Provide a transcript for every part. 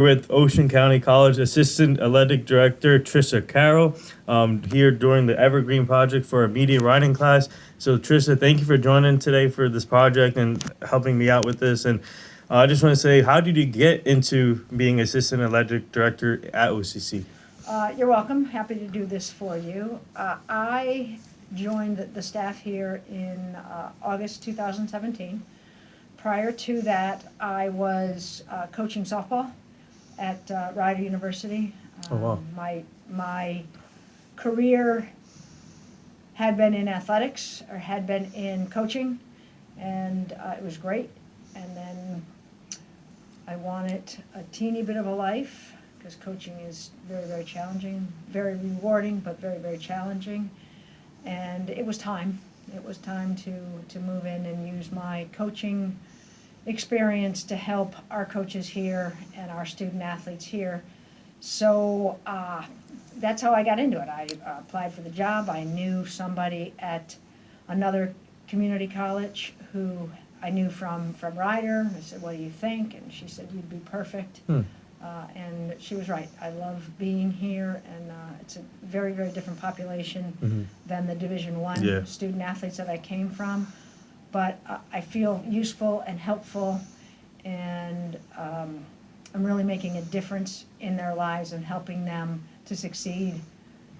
With Ocean County College Assistant Athletic Director Tricia Carroll here during the Evergreen project for a media writing class. So, Tricia, thank you for joining today for this project and helping me out with this. And I just want to say, how did you get into being Assistant Athletic Director at OCC? You're welcome. Happy to do this for you. I joined the staff here in August 2017. Prior to that, I was coaching softball at Rider University. Oh, wow. My career had been in athletics or had been in coaching, and it was great. And then I wanted a teeny bit of a life because coaching is very, very challenging, very rewarding, but very, very challenging. And it was time. It was time to move in and use my coaching experience to help our coaches here and our student athletes here. So that's how I got into it. I applied for the job. I knew somebody at another community college who I knew from Rider. I said, "What do you think?" And she said, "You'd be perfect." And she was right. I love being here, and it's a very, very different population than the Division I student athletes that I came from. But I feel useful and helpful, and I'm really making a difference in their lives and helping them to succeed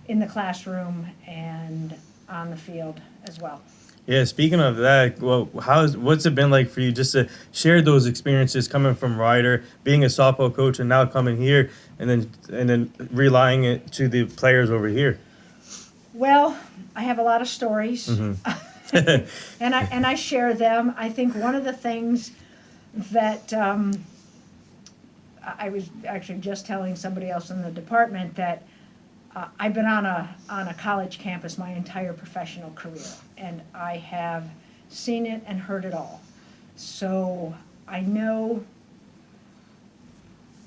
in the classroom and on the field as well. Yeah, speaking of that, well, what's it been like for you just to share those experiences coming from Ryder, being a softball coach, and now coming here and then relying it to the players over here? Well, I have a lot of stories. and I share them. I think one of the things that I was actually just telling somebody else in the department that I've been on a college campus my entire professional career, and I have seen it and heard it all. So I know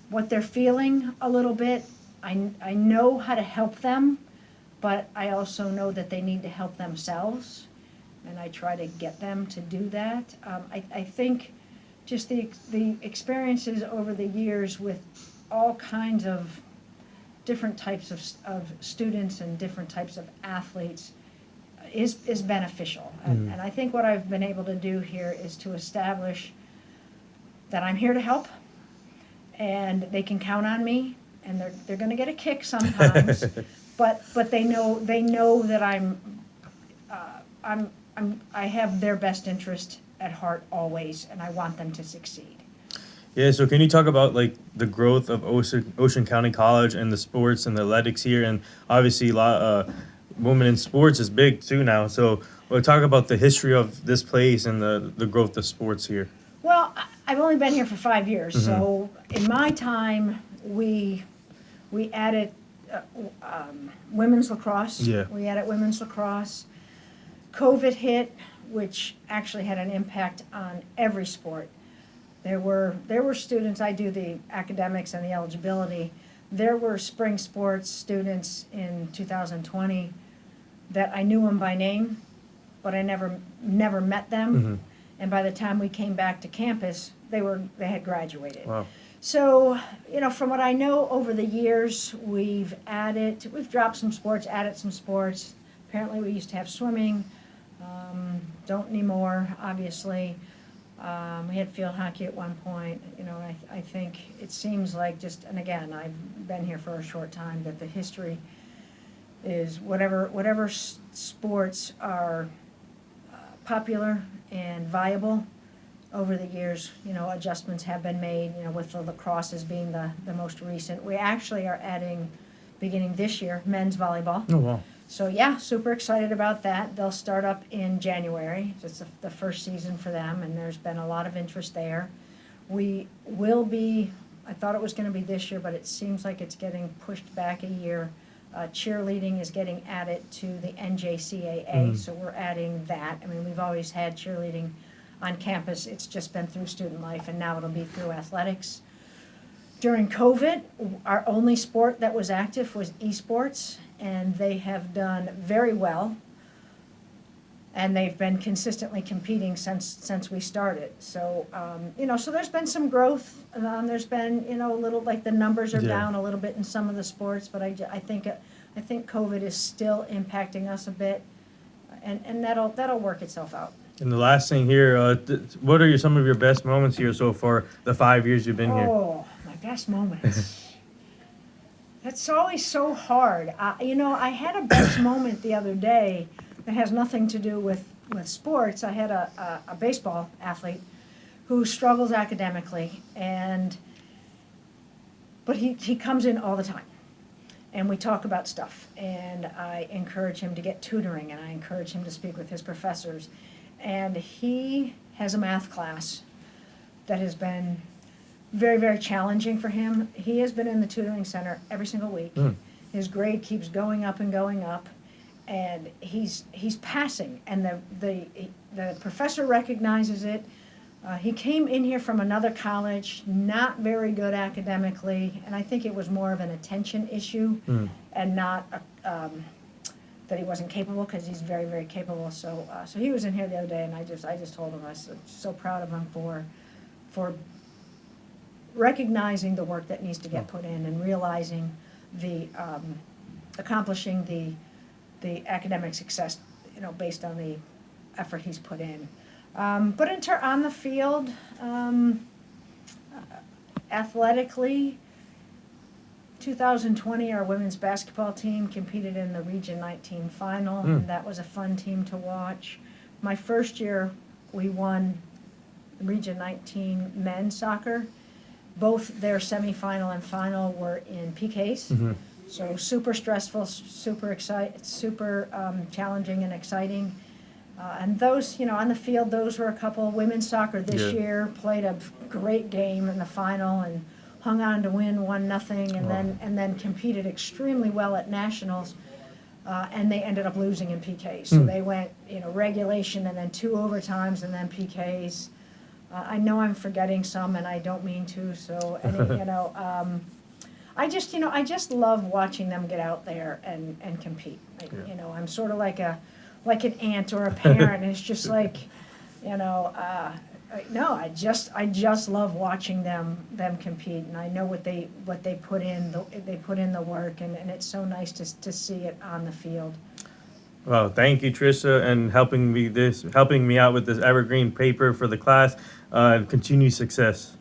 what they're feeling a little bit. I know how to help them, but I also know that they need to help themselves, and I try to get them to do that. I think just the experiences over the years with all kinds of different types of students and different types of athletes is beneficial. And I think what I've been able to do here is to establish that I'm here to help, and they can count on me, and they're going to get a kick sometimes, but they know that I have their best interest at heart always, and I want them to succeed. Yeah, so can you talk about like the growth of Ocean County College and the sports and the athletics here, and obviously a lot women in sports is big too now. So we'll talk about the history of this place and the growth of sports here. Well, I've only been here for 5 years, so in my time we added women's lacrosse. Yeah. We added women's lacrosse. COVID hit, which actually had an impact on every sport. There were students, I do the academics and the eligibility. There were spring sports students in 2020 that I knew them by name, but I never met them. And by the time we came back to campus, they had graduated. Wow. So, from what I know over the years, we've dropped some sports, added some sports. Apparently we used to have swimming, don't anymore, obviously. We had field hockey at one point. I think it seems like and again, I've been here for a short time, that the history is whatever sports are popular and viable over the years, adjustments have been made, with the lacrosse as being the most recent. We actually are adding, beginning this year, men's volleyball. Oh, wow. So yeah, super excited about that. They'll start up in January. It's the first season for them, and there's been a lot of interest there. We will be, I thought it was going to be this year, but it seems like it's getting pushed back a year. Cheerleading is getting added to the NJCAA, so we're adding that. I mean, we've always had cheerleading on campus. It's just been through student life, and now it'll be through athletics. During COVID, our only sport that was active was esports, and they have done very well. and they've been consistently competing since we started. So so there's been some growth. There's been a little, like, the numbers are Yeah. down a little bit in some of the sports, but I think COVID is still impacting us a bit, and that'll work itself out. And the last thing here, what are some of your best moments here so far, the 5 years you've been here? Oh, my best moments. That's always so hard. I had a best moment the other day that has nothing to do with sports. I had a baseball athlete who struggles academically, but he comes in all the time. And we talk about stuff, and I encourage him to get tutoring, and I encourage him to speak with his professors. And he has a math class that has been very, very challenging for him. He has been in the tutoring center every single week. His grade keeps going up and going up, and he's passing. And the professor recognizes it. He came in here from another college, not very good academically, and I think it was more of an attention issue, and not that he wasn't capable, because he's very, very capable. So he was in here the other day, and I just told him I was so proud of him for recognizing the work that needs to get put in, and realizing accomplishing the academic success, based on the effort he's put in. But on the field, athletically, 2020, our women's basketball team competed in the Region 19 final, and that was a fun team to watch. My first year, we won Region 19 men's soccer. Both their semifinal and final were in PKs. So super stressful, super challenging and exciting. And those, on the field, those were a couple. Women's soccer this year played a great game in the final and hung on to win 1-0, and then competed extremely well at nationals, and they ended up losing in PKs. So they went, regulation, and then 2 overtimes, and then PKs. I know I'm forgetting some, and I don't mean to. So, I just love watching them get out there and compete. I'm sort of like an aunt or a parent. It's just like, no, I just love watching them compete, and I know what they put in. They put in the work, and it's so nice to see it on the field. Well, thank you, Tricia, and helping me out with this Evergreen paper for the class. Continued success.